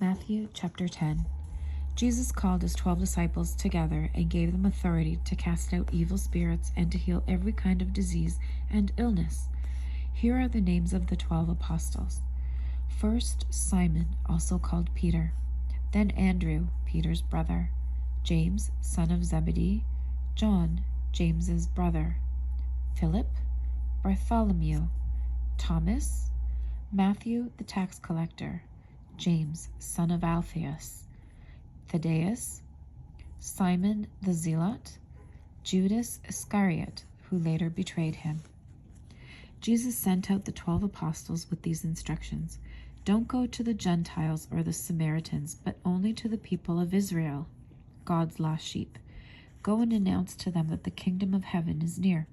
Matthew chapter 10. Jesus called his 12 disciples together and gave them authority to cast out evil spirits and to heal every kind of disease and illness. Here are the names of the 12 apostles. First, Simon, also called Peter. Then Andrew, Peter's brother. James, son of Zebedee. John, James's brother. Philip, Bartholomew. Thomas, Matthew the tax collector. James, son of Alphaeus. Thaddaeus, Simon the zealot, Judas Iscariot, who later betrayed him. Jesus sent out the 12 apostles with these instructions. Don't go to the Gentiles or the Samaritans, but only to the people of Israel, God's lost sheep. Go and announce to them that the kingdom of heaven is near.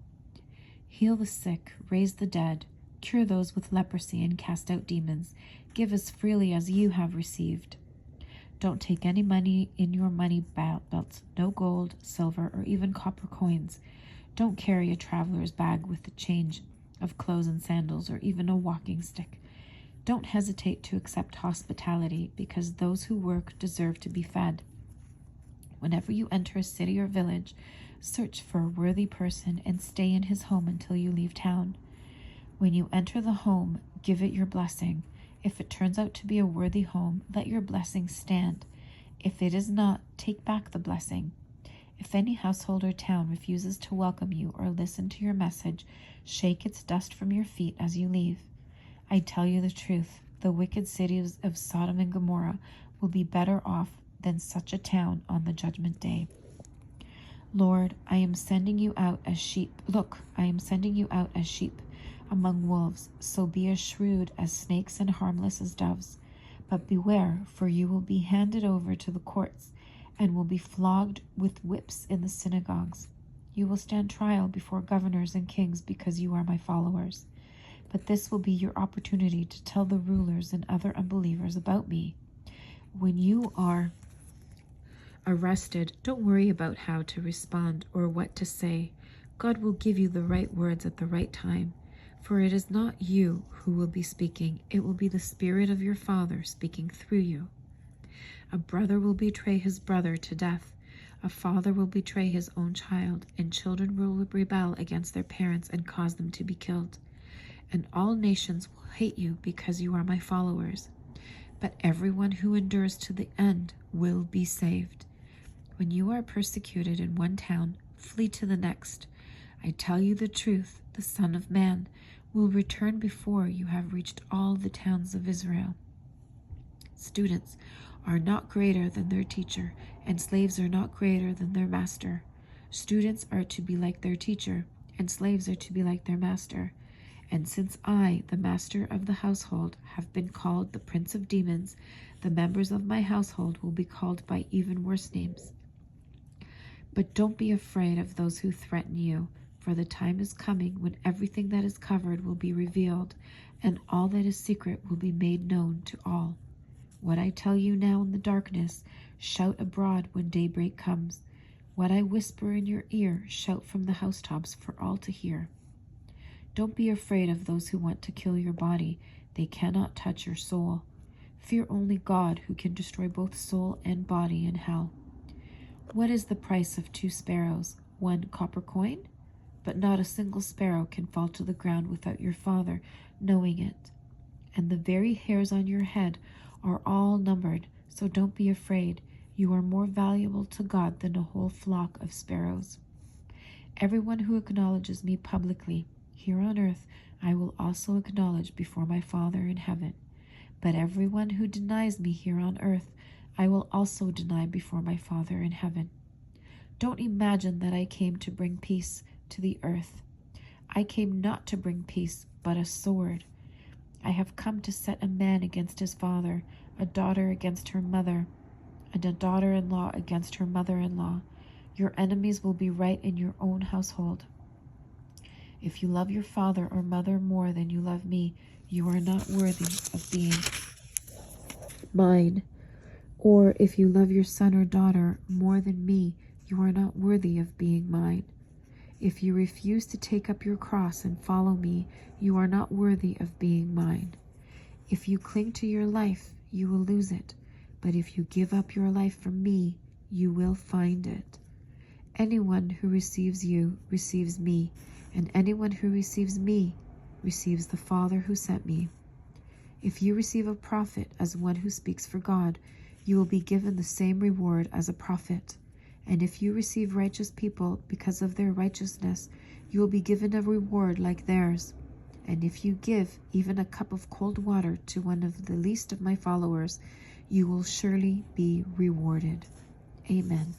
Heal the sick, raise the dead, cure those with leprosy, and cast out demons. Give as freely as you have received. Don't take any money in your money belt, no gold, silver, or even copper coins. Don't carry a traveler's bag with a change of clothes and sandals, or even a walking stick. Don't hesitate to accept hospitality, because those who work deserve to be fed. Whenever you enter a city or village, search for a worthy person and stay in his home until you leave town. When you enter the home, give it your blessing. If it turns out to be a worthy home, let your blessing stand. If it is not, take back the blessing. If any household or town refuses to welcome you or listen to your message, shake its dust from your feet as you leave. I tell you the truth, the wicked cities of Sodom and Gomorrah will be better off than such a town on the judgment day. Lord, I am sending you out as sheep. Look, I am sending you out as sheep among wolves, so be as shrewd as snakes and harmless as doves. But beware, for you will be handed over to the courts and will be flogged with whips in the synagogues. You will stand trial before governors and kings because you are my followers. But this will be your opportunity to tell the rulers and other unbelievers about me. When you are arrested, don't worry about how to respond or what to say. God will give you the right words at the right time. For it is not you who will be speaking, it will be the Spirit of your Father speaking through you. A brother will betray his brother to death. A father will betray his own child, and children will rebel against their parents and cause them to be killed. And all nations will hate you because you are my followers. But everyone who endures to the end will be saved. When you are persecuted in one town, flee to the next. I tell you the truth, the Son of Man will return before you have reached all the towns of Israel. Students are not greater than their teacher, and slaves are not greater than their master. Students are to be like their teacher, and slaves are to be like their master. And since I, the master of the household, have been called the prince of demons, the members of my household will be called by even worse names. But don't be afraid of those who threaten you, for the time is coming when everything that is covered will be revealed, and all that is secret will be made known to all. What I tell you now in the darkness, shout abroad when daybreak comes. What I whisper in your ear, shout from the housetops for all to hear. Don't be afraid of those who want to kill your body. They cannot touch your soul. Fear only God, who can destroy both soul and body in hell. What is the price of 2 sparrows? 1 copper coin? But not a single sparrow can fall to the ground without your Father knowing it. And the very hairs on your head are all numbered, so don't be afraid. You are more valuable to God than a whole flock of sparrows. Everyone who acknowledges me publicly here on earth, I will also acknowledge before my Father in heaven. But everyone who denies me here on earth, I will also deny before my Father in heaven. Don't imagine that I came to bring peace to the earth. I came not to bring peace, but a sword. I have come to set a man against his father, a daughter against her mother, and a daughter-in-law against her mother-in-law. Your enemies will be right in your own household. If you love your father or mother more than you love me, you are not worthy of being mine. Or if you love your son or daughter more than me, you are not worthy of being mine. If you refuse to take up your cross and follow me, you are not worthy of being mine. If you cling to your life, you will lose it. But if you give up your life for me, you will find it. Anyone who receives you receives me, and anyone who receives me receives the Father who sent me. If you receive a prophet as one who speaks for God, you will be given the same reward as a prophet. And if you receive righteous people because of their righteousness, you will be given a reward like theirs. And if you give even a cup of cold water to one of the least of my followers, you will surely be rewarded. Amen.